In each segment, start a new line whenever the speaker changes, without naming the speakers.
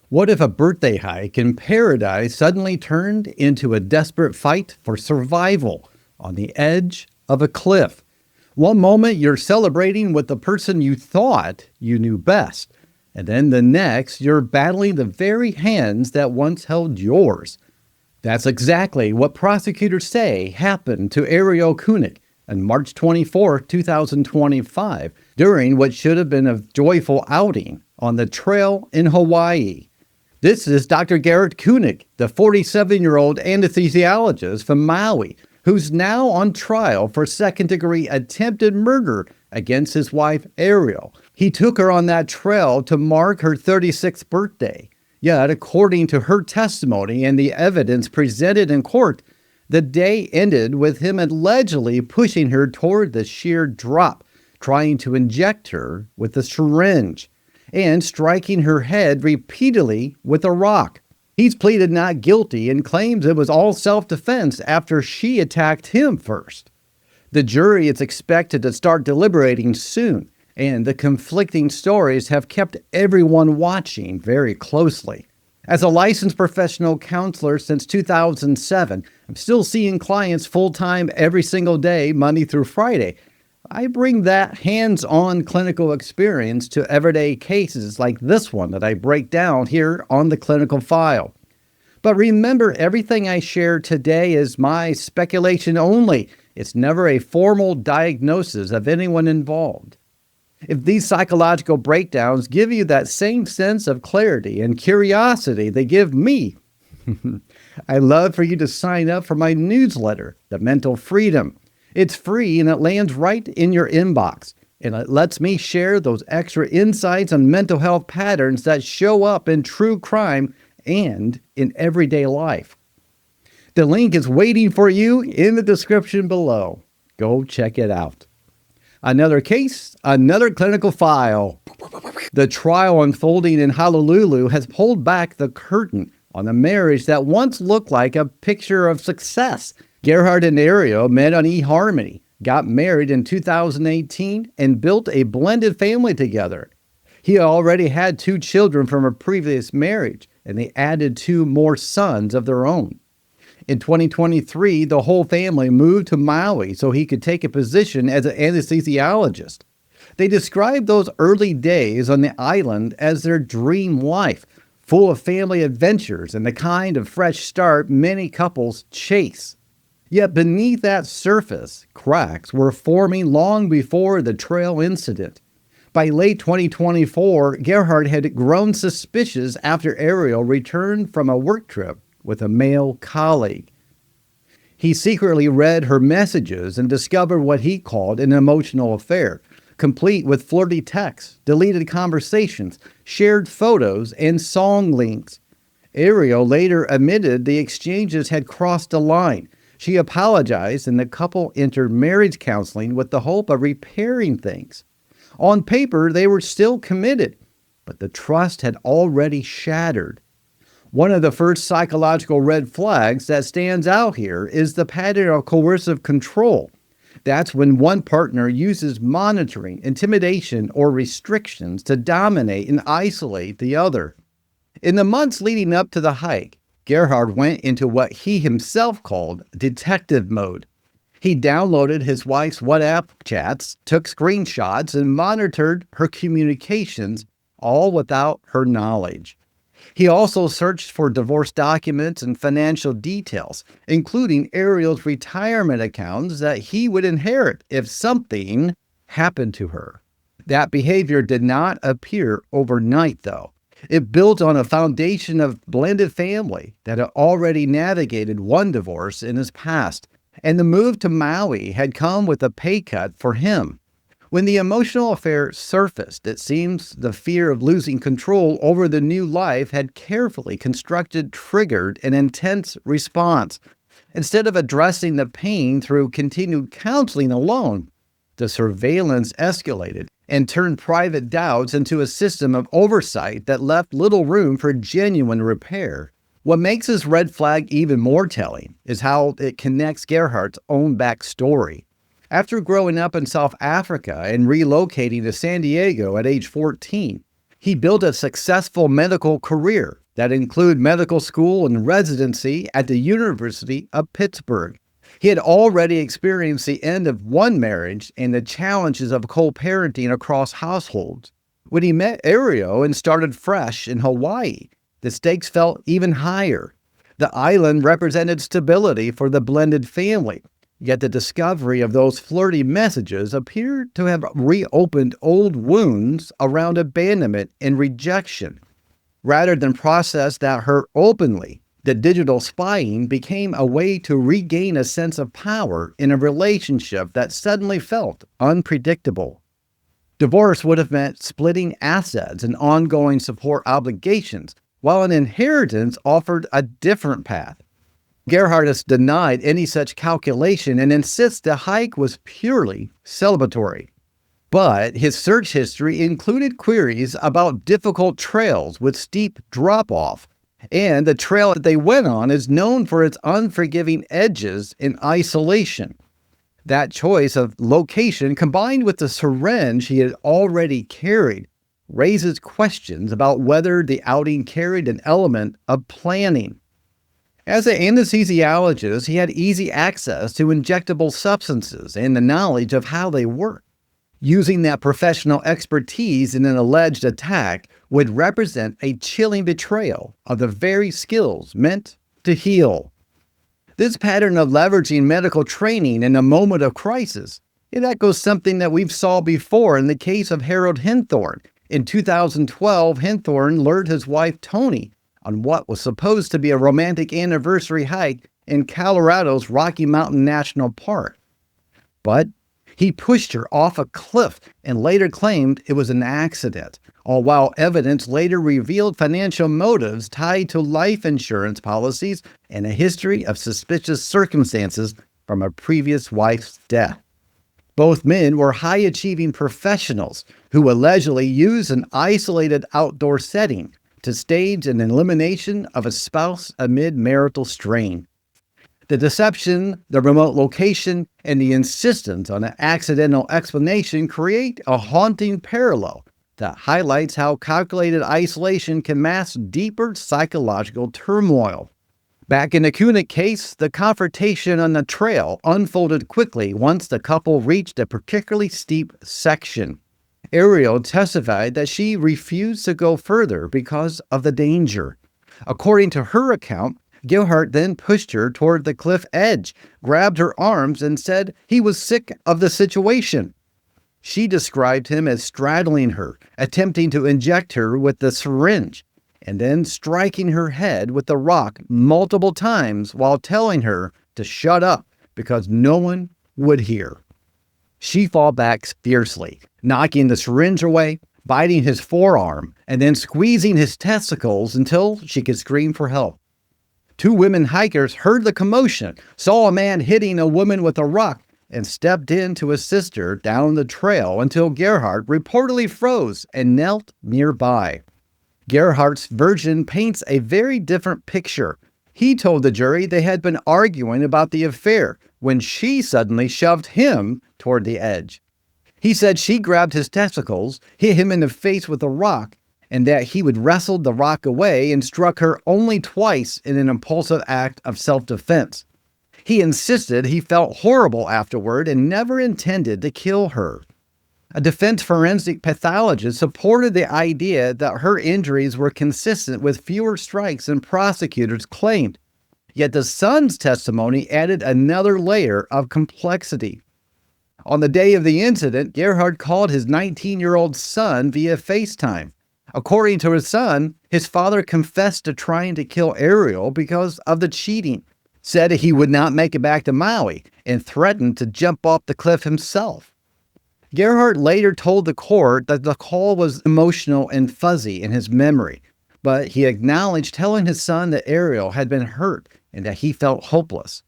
What if a birthday hike in paradise suddenly turned into a desperate fight for survival on the edge of a cliff? One moment you're celebrating with the person you thought you knew best, and then the next you're battling the very hands that once held yours. That's exactly what prosecutors say happened to Ariel Kunik on March 24, 2025, during what should have been a joyful outing on the trail in Hawaii. This is Dr. Garrett Kunik, the 47-year-old anesthesiologist from Maui, who's now on trial for second-degree attempted murder against his wife, Ariel. He took her on that trail to mark her 36th birthday. Yet, according to her testimony and the evidence presented in court, the day ended with him allegedly pushing her toward the sheer drop, trying to inject her with a syringe, and striking her head repeatedly with a rock. He's pleaded not guilty and claims it was all self-defense after she attacked him first. The jury is expected to start deliberating soon, and the conflicting stories have kept everyone watching very closely. As a licensed professional counselor since 2007, I'm still seeing clients full-time every single day, Monday through Friday. I bring that hands-on clinical experience to everyday cases like this one that I break down here on the clinical file. But remember, everything I share today is my speculation only. It's never a formal diagnosis of anyone involved. If these psychological breakdowns give you that same sense of clarity and curiosity they give me, I'd love for you to sign up for my newsletter, The Mental Freedom. It's free and it lands right in your inbox, and it lets me share those extra insights on mental health patterns that show up in true crime and in everyday life. The link is waiting for you in the description below. Go check it out. Another case, another clinical file. The trial unfolding in Honolulu has pulled back the curtain on a marriage that once looked like a picture of success. Gerhard and Ariel met on eHarmony, got married in 2018, and built a blended family together. He already had 2 children from a previous marriage, and they added 2 more sons of their own. In 2023, the whole family moved to Maui so he could take a position as an anesthesiologist. They described those early days on the island as their dream life, full of family adventures and the kind of fresh start many couples chase. Yet beneath that surface, cracks were forming long before the trail incident. By late 2024, Gerhard had grown suspicious after Ariel returned from a work trip with a male colleague. He secretly read her messages and discovered what he called an emotional affair, complete with flirty texts, deleted conversations, shared photos, and song links. Ariel later admitted the exchanges had crossed a line. She apologized and the couple entered marriage counseling with the hope of repairing things. On paper, they were still committed, but the trust had already shattered. One of the first psychological red flags that stands out here is the pattern of coercive control. That's when one partner uses monitoring, intimidation, or restrictions to dominate and isolate the other. In the months leading up to the hike, Gerhard went into what he himself called detective mode. He downloaded his wife's WhatsApp chats, took screenshots, and monitored her communications, all without her knowledge. He also searched for divorce documents and financial details, including Ariel's retirement accounts that he would inherit if something happened to her. That behavior did not appear overnight, though. It built on a foundation of blended family that had already navigated one divorce in his past, and the move to Maui had come with a pay cut for him. When the emotional affair surfaced, it seems the fear of losing control over the new life had carefully triggered an intense response. Instead of addressing the pain through continued counseling alone, the surveillance escalated and turned private doubts into a system of oversight that left little room for genuine repair. What makes this red flag even more telling is how it connects Gerhard's own backstory. After growing up in South Africa and relocating to San Diego at age 14, He built a successful medical career that included medical school and residency at the University of Pittsburgh. He had already experienced the end of one marriage and the challenges of co-parenting across households. When he met Ariel and started fresh in Hawaii, the stakes felt even higher. The island represented stability for the blended family, yet the discovery of those flirty messages appeared to have reopened old wounds around abandonment and rejection. Rather than process that hurt openly, the digital spying became a way to regain a sense of power in a relationship that suddenly felt unpredictable. Divorce would have meant splitting assets and ongoing support obligations, while an inheritance offered a different path. Gerhardt has denied any such calculation and insists the hike was purely celebratory. But his search history included queries about difficult trails with steep drop-off, and the trail that they went on is known for its unforgiving edges and isolation. That choice of location, combined with the syringe he had already carried, raises questions about whether the outing carried an element of planning. As an anesthesiologist, he had easy access to injectable substances and the knowledge of how they work. Using that professional expertise in an alleged attack would represent a chilling betrayal of the very skills meant to heal. This pattern of leveraging medical training in a moment of crisis, it echoes something that we've saw before in the case of Harold Henthorn. In 2012, Henthorn lured his wife Toni on what was supposed to be a romantic anniversary hike in Colorado's Rocky Mountain National Park. But he pushed her off a cliff and later claimed it was an accident, all while evidence later revealed financial motives tied to life insurance policies and a history of suspicious circumstances from a previous wife's death. Both men were high-achieving professionals who allegedly used an isolated outdoor setting to stage an elimination of a spouse amid marital strain. The deception, the remote location, and the insistence on an accidental explanation create a haunting parallel that highlights how calculated isolation can mask deeper psychological turmoil. Back in the Koenig case, the confrontation on the trail unfolded quickly once the couple reached a particularly steep section. Ariel testified that she refused to go further because of the danger. According to her account, Gerhardt then pushed her toward the cliff edge, grabbed her arms, and said he was sick of the situation. She described him as straddling her, attempting to inject her with the syringe, and then striking her head with the rock multiple times while telling her to shut up because no one would hear. She fought back fiercely, knocking the syringe away, biting his forearm, and then squeezing his testicles until she could scream for help. Two women hikers heard the commotion, saw a man hitting a woman with a rock, and stepped in to assist her down the trail until Gerhardt reportedly froze and knelt nearby. Gerhardt's version paints a very different picture. He told the jury they had been arguing about the affair when she suddenly shoved him toward the edge. He said she grabbed his testicles, hit him in the face with a rock, and that he would wrestle the rock away and struck her only twice in an impulsive act of self-defense. He insisted he felt horrible afterward and never intended to kill her. A defense forensic pathologist supported the idea that her injuries were consistent with fewer strikes than prosecutors claimed. Yet the son's testimony added another layer of complexity. On the day of the incident, Gerhardt called his 19-year-old son via FaceTime. According to his son, his father confessed to trying to kill Ariel because of the cheating, said he would not make it back to Maui, and threatened to jump off the cliff himself. Gerhardt later told the court that the call was emotional and fuzzy in his memory, but he acknowledged telling his son that Ariel had been hurt and that he felt hopeless.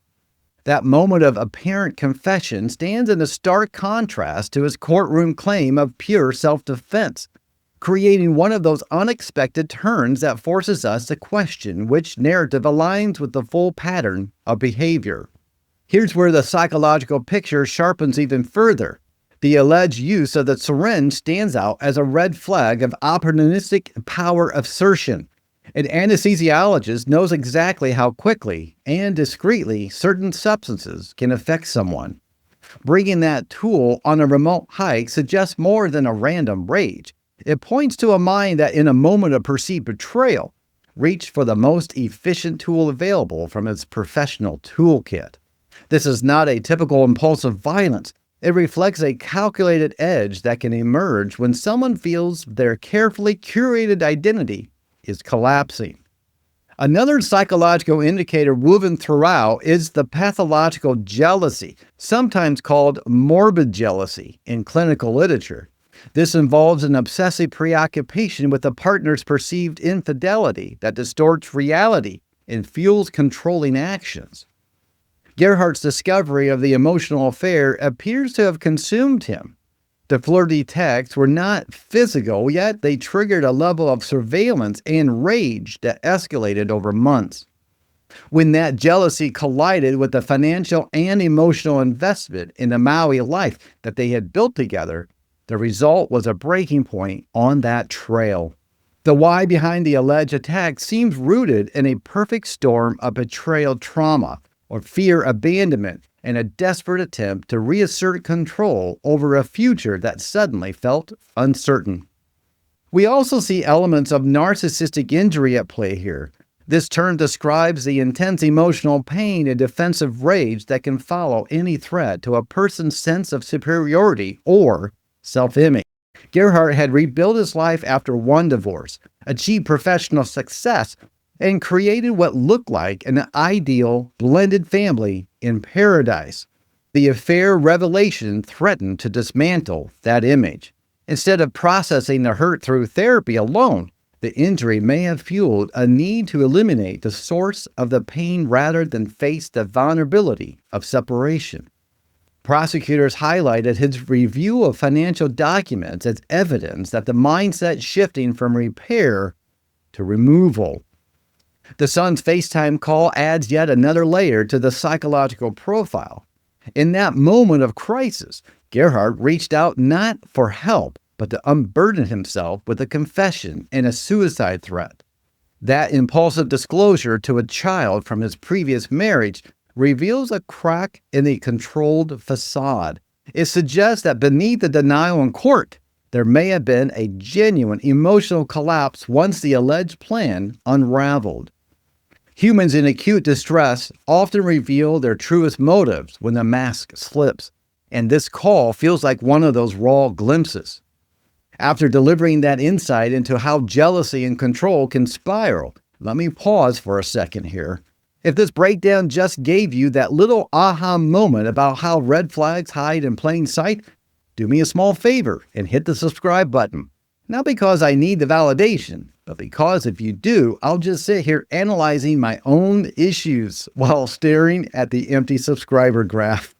That moment of apparent confession stands in a stark contrast to his courtroom claim of pure self-defense, creating one of those unexpected turns that forces us to question which narrative aligns with the full pattern of behavior. Here's where the psychological picture sharpens even further. The alleged use of the syringe stands out as a red flag of opportunistic power assertion. An anesthesiologist knows exactly how quickly and discreetly certain substances can affect someone. Bringing that tool on a remote hike suggests more than a random rage. It points to a mind that, in a moment of perceived betrayal, reached for the most efficient tool available from its professional toolkit. This is not a typical impulsive violence. It reflects a calculated edge that can emerge when someone feels their carefully curated identity is collapsing. Another psychological indicator woven throughout is the pathological jealousy, sometimes called morbid jealousy in clinical literature. This involves an obsessive preoccupation with a partner's perceived infidelity that distorts reality and fuels controlling actions. Gerhardt's discovery of the emotional affair appears to have consumed him. The flirty texts were not physical, yet they triggered a level of surveillance and rage that escalated over months. When that jealousy collided with the financial and emotional investment in the Maui life that they had built together, the result was a breaking point on that trail. The why behind the alleged attack seems rooted in a perfect storm of betrayal trauma, or fear abandonment, and a desperate attempt to reassert control over a future that suddenly felt uncertain. We also see elements of narcissistic injury at play here. This term describes the intense emotional pain and defensive rage that can follow any threat to a person's sense of superiority or self-image. Gerhardt had rebuilt his life after one divorce, achieved professional success, and created what looked like an ideal blended family in paradise. The affair revelation threatened to dismantle that image. Instead of processing the hurt through therapy alone, the injury may have fueled a need to eliminate the source of the pain rather than face the vulnerability of separation. Prosecutors highlighted his review of financial documents as evidence that the mindset shifting from repair to removal. The son's FaceTime call adds yet another layer to the psychological profile. In that moment of crisis, Gerhardt reached out not for help, but to unburden himself with a confession and a suicide threat. That impulsive disclosure to a child from his previous marriage reveals a crack in the controlled facade. It suggests that beneath the denial in court, there may have been a genuine emotional collapse once the alleged plan unraveled. Humans in acute distress often reveal their truest motives when the mask slips, and this call feels like one of those raw glimpses. After delivering that insight into how jealousy and control can spiral, let me pause for a second here. If this breakdown just gave you that little aha moment about how red flags hide in plain sight, do me a small favor and hit the subscribe button. Not because I need the validation, but because if you do, I'll just sit here analyzing my own issues while staring at the empty subscriber graph.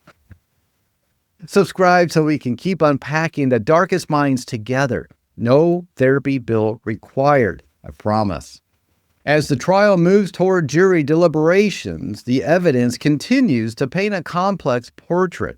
Subscribe so we can keep unpacking the darkest minds together. No therapy bill required, I promise. As the trial moves toward jury deliberations, the evidence continues to paint a complex portrait.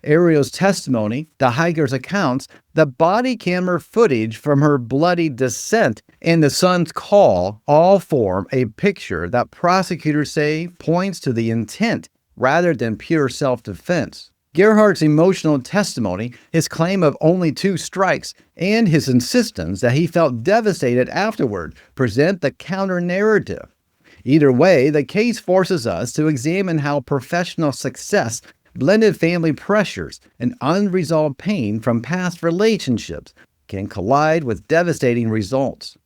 Ariel's testimony, the hiker's accounts, the body camera footage from her bloody descent, and the son's call all form a picture that prosecutors say points to the intent rather than pure self-defense. Gerhardt's emotional testimony, his claim of only 2 strikes, and his insistence that he felt devastated afterward present the counter-narrative. Either way, the case forces us to examine how professional success, blended family pressures, and unresolved pain from past relationships can collide with devastating results.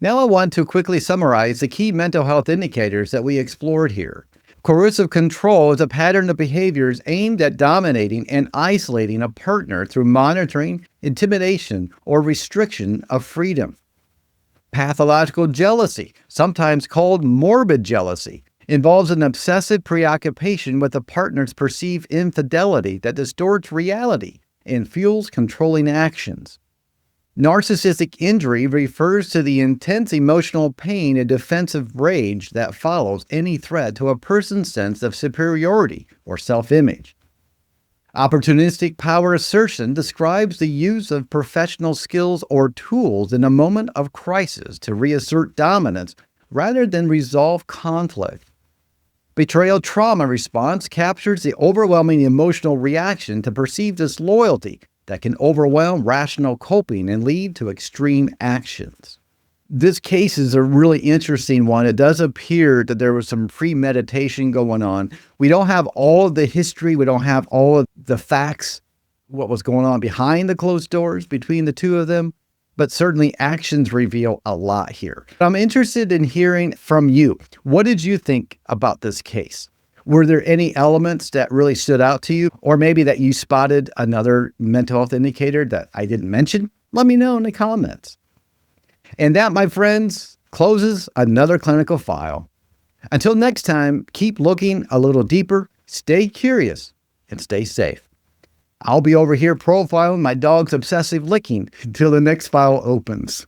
Now I want to quickly summarize the key mental health indicators that we explored here. Coercive control is a pattern of behaviors aimed at dominating and isolating a partner through monitoring, intimidation, or restriction of freedom. Pathological jealousy, sometimes called morbid jealousy, involves an obsessive preoccupation with a partner's perceived infidelity that distorts reality and fuels controlling actions. Narcissistic injury refers to the intense emotional pain and defensive rage that follows any threat to a person's sense of superiority or self-image. Opportunistic power assertion describes the use of professional skills or tools in a moment of crisis to reassert dominance rather than resolve conflict. Betrayal trauma response captures the overwhelming emotional reaction to perceived disloyalty that can overwhelm rational coping and lead to extreme actions. This case is a really interesting one. It does appear that there was some premeditation going on. We don't have all of the history. We don't have all of the facts, what was going on behind the closed doors between the two of them, but certainly actions reveal a lot here. I'm interested in hearing from you. What did you think about this case? Were there any elements that really stood out to you, or maybe that you spotted another mental health indicator that I didn't mention? Let me know in the comments. And that, my friends, closes another clinical file. Until next time, keep looking a little deeper, stay curious, and stay safe. I'll be over here profiling my dog's obsessive licking until the next file opens.